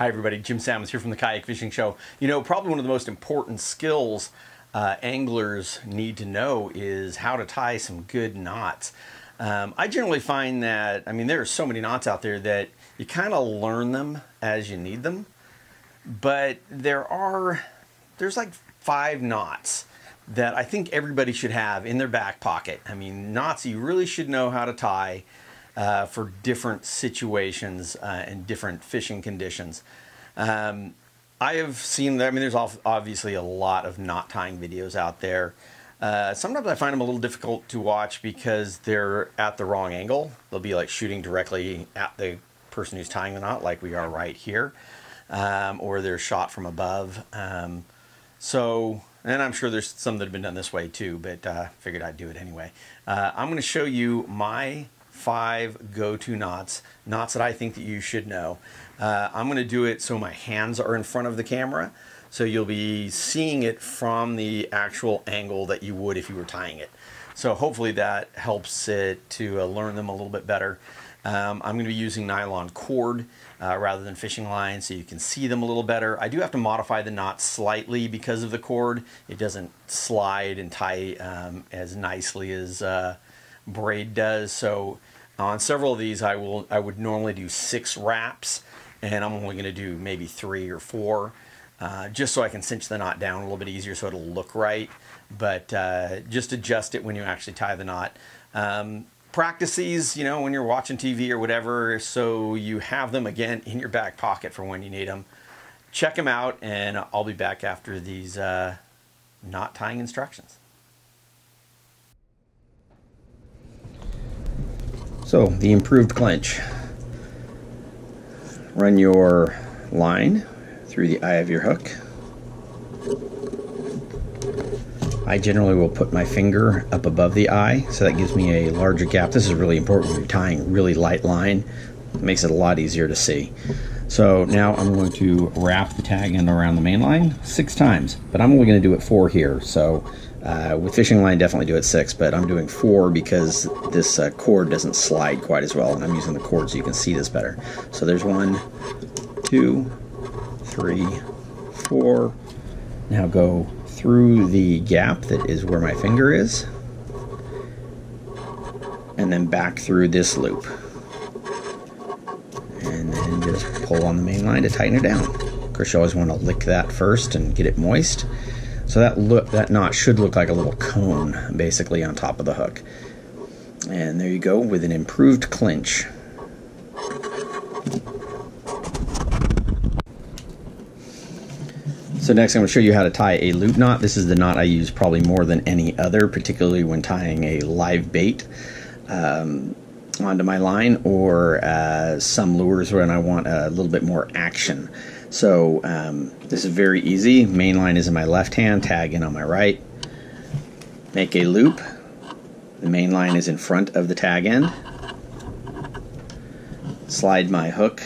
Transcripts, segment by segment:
Hi everybody, Jim Sammons here from the Kayak Fishing Show. You know, probably one of the most important skills anglers need to know is how to tie some good knots. I generally find that, there are so many knots out there that you kind of learn them as you need them, but there's like 5 knots that I think everybody should have in their back pocket. Knots you really should know how to tie for different situations and different fishing conditions. I have seen that. There's obviously a lot of knot tying videos out there. Sometimes I find them a little difficult to watch because they're at the wrong angle. They'll be like shooting directly at the person who's tying the knot, like we are right here, or they're shot from above. And I'm sure there's some that have been done this way too, but figured I'd do it anyway. I'm going to show you my 5 go-to knots that I think that you should know. I'm going to do it so my hands are in front of the camera, so you'll be seeing it from the actual angle that you would if you were tying it. So hopefully that helps it to learn them a little bit better. I'm going to be using nylon cord rather than fishing line, so you can see them a little better. I do have to modify the knot slightly because of the cord. It doesn't slide and tie as nicely as braid does. So on several of these I would normally do 6 wraps, and I'm only going to do maybe 3 or 4 just so I can cinch the knot down a little bit easier so it'll look right, but just adjust it when you actually tie the knot. Practice these, when you're watching TV or whatever, so you have them again in your back pocket for when you need them. Check them out, and I'll be back after these knot tying instructions. So, the Improved Clinch. Run your line through the eye of your hook. I generally will put my finger up above the eye, so that gives me a larger gap. This is really important when you're tying really light line. It makes it a lot easier to see. So now I'm going to wrap the tag end around the main line 6 times, but I'm only going to do it 4 here. So with fishing line, definitely do it 6, but I'm doing 4 because this cord doesn't slide quite as well, and I'm using the cord so you can see this better. So there's 1, 2, 3, 4. Now go through the gap that is where my finger is, and then back through this loop, and then just pull on the main line to tighten it down. Of course, you always want to lick that first and get it moist. So that knot should look like a little cone basically on top of the hook. And there you go with an improved clinch. So next I'm going to show you how to tie a loop knot. This is the knot I use probably more than any other, particularly when tying a live bait onto my line, or some lures when I want a little bit more action. So this is very easy. Main line is in my left hand, tag in on my right. Make a loop. The main line is in front of the tag end. Slide my hook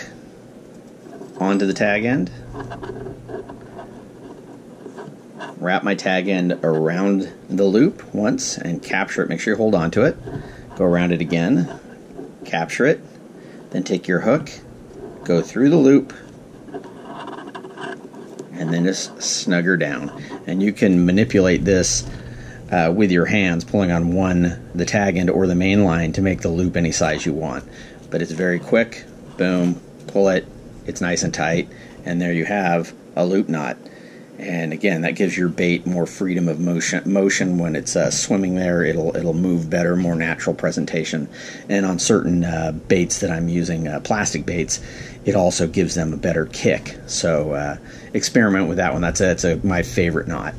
onto the tag end. Wrap my tag end around the loop once and capture it. Make sure you hold on to it. Go around it again, capture it, then take your hook, go through the loop, and then just snug her down. And you can manipulate this with your hands, pulling on the tag end or the main line to make the loop any size you want. But it's very quick. Boom, pull it, it's nice and tight, and there you have a loop knot. And again, that gives your bait more freedom of motion when it's swimming there. It'll move better, more natural presentation. And on certain baits that I'm using, plastic baits, it also gives them a better kick. So experiment with that one. That's my favorite knot.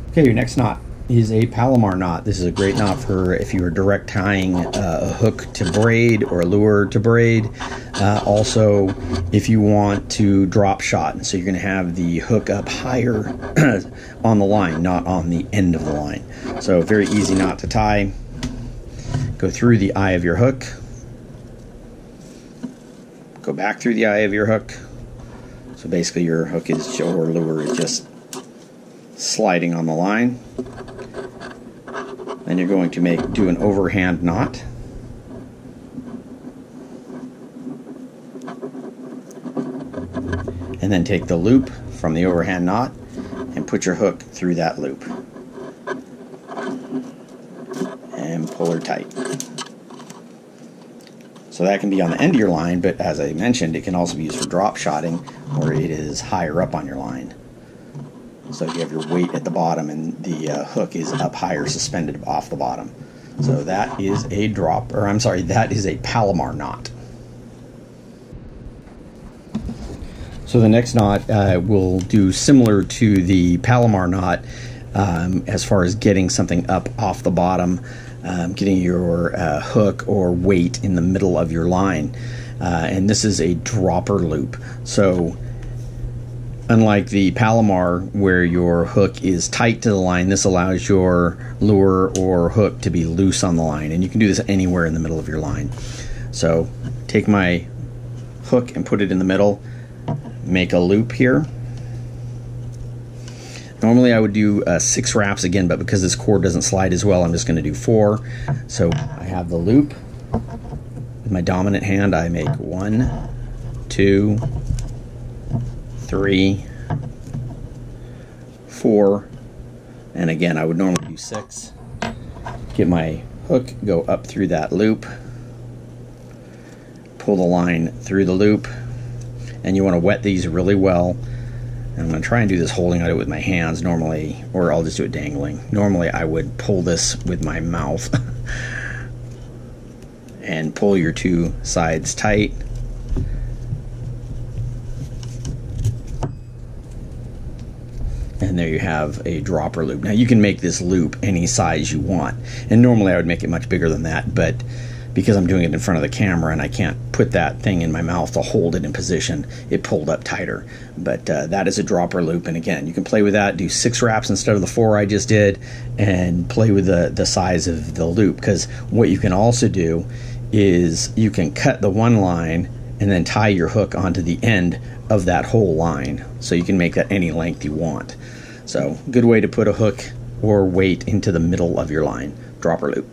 Okay, your next knot is a Palomar knot. This is a great knot for if you are direct tying a hook to braid or a lure to braid. Also, if you want to drop shot, so you're going to have the hook up higher on the line, not on the end of the line. So very easy knot to tie. Go through the eye of your hook. Go back through the eye of your hook. So basically your hook is, or lure is just sliding on the line. Then you're going to do an overhand knot. and then take the loop from the overhand knot and put your hook through that loop and pull her tight. So that can be on the end of your line, but as I mentioned, it can also be used for drop shotting where it is higher up on your line. So you have your weight at the bottom and the hook is up higher, suspended off the bottom. So that is a that is a Palomar knot. So the next knot will do similar to the Palomar knot as far as getting something up off the bottom, getting your hook or weight in the middle of your line. And this is a dropper loop. So unlike the Palomar where your hook is tight to the line, this allows your lure or hook to be loose on the line. And you can do this anywhere in the middle of your line. So take my hook and put it in the middle, make a loop here. Normally I would do 6 wraps again, but because this cord doesn't slide as well, I'm just going to do 4. So I have the loop. With my dominant hand, I make 1, 2, 3, 4, and again I would normally do 6. Get my hook, go up through that loop, pull the line through the loop, and you want to wet these really well. And I'm going to try and do this holding on it with my hands normally, or I'll just do it dangling. Normally I would pull this with my mouth and pull your 2 sides tight. And there you have a dropper loop. Now you can make this loop any size you want, and normally I would make it much bigger than that, but because I'm doing it in front of the camera and I can't put that thing in my mouth to hold it in position, it pulled up tighter. But that is a dropper loop, and again, you can play with that, do 6 wraps instead of the 4 I just did, and play with the size of the loop, because what you can also do is you can cut the one line and then tie your hook onto the end of that whole line, so you can make that any length you want. So good way to put a hook or weight into the middle of your line, dropper loop.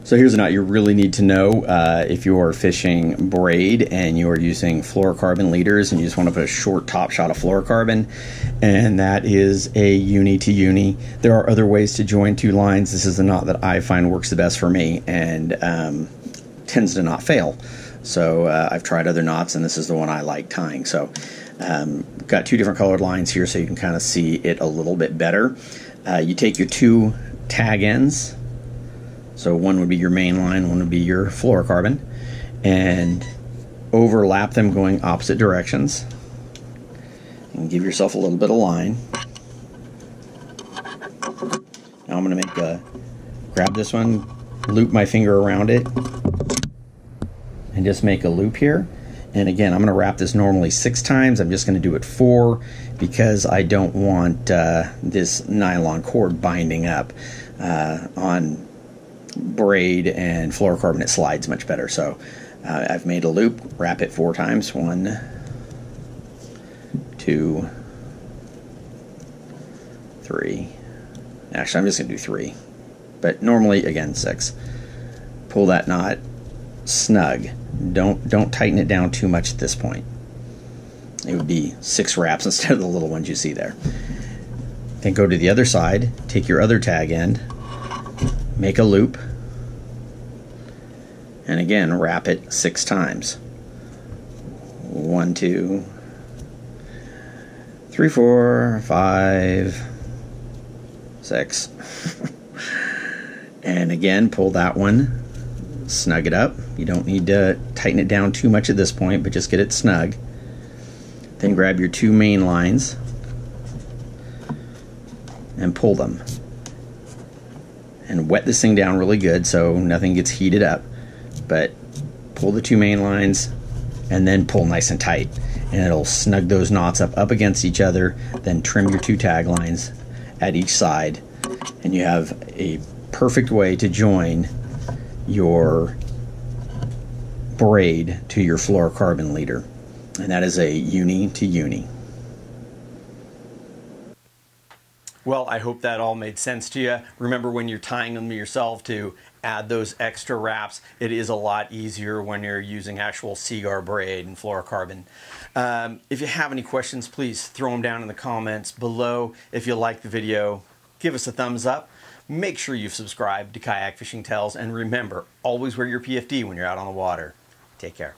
So here's a knot you really need to know if you're fishing braid and you're using fluorocarbon leaders and you just want to put a short top shot of fluorocarbon, and that is a uni to uni. There are other ways to join 2 lines. This is the knot that I find works the best for me and tends to not fail. So I've tried other knots and this is the one I like tying. So got 2 different colored lines here so you can kind of see it a little bit better. You take your 2 tag ends. So one would be your main line, one would be your fluorocarbon, and overlap them going opposite directions. And give yourself a little bit of line. Now I'm going to grab this one, loop my finger around it, and just make a loop here. And again, I'm going to wrap this normally 6 times. I'm just going to do it 4 because I don't want this nylon cord binding up on braid and fluorocarbon. It slides much better. So I've made a loop, wrap it 4 times. 1, 2, 3. Actually, I'm just going to do 3. But normally, again, 6. Pull that knot snug. Don't tighten it down too much at this point. It would be 6 wraps instead of the little ones you see there. Then go to the other side, take your other tag end, make a loop, and again wrap it 6 times. 1, 2, 3, 4, 5, 6. And again, pull that one, snug it up. You don't need to tighten it down too much at this point, but just get it snug. Then grab your 2 main lines and pull them. And wet this thing down really good so nothing gets heated up. But pull the 2 main lines and then pull nice and tight. And it'll snug those knots up against each other. Then trim your 2 tag lines at each side. And you have a perfect way to join your braid to your fluorocarbon leader. And that is a uni to uni. Well, I hope that all made sense to you. Remember, when you're tying them yourself, to add those extra wraps. It is a lot easier when you're using actual seaguar braid and fluorocarbon. If you have any questions, please throw them down in the comments below. If you like the video, give us a thumbs up. Make sure you've subscribed to Kayak Fishing Tales, and remember, always wear your PFD when you're out on the water. Take care.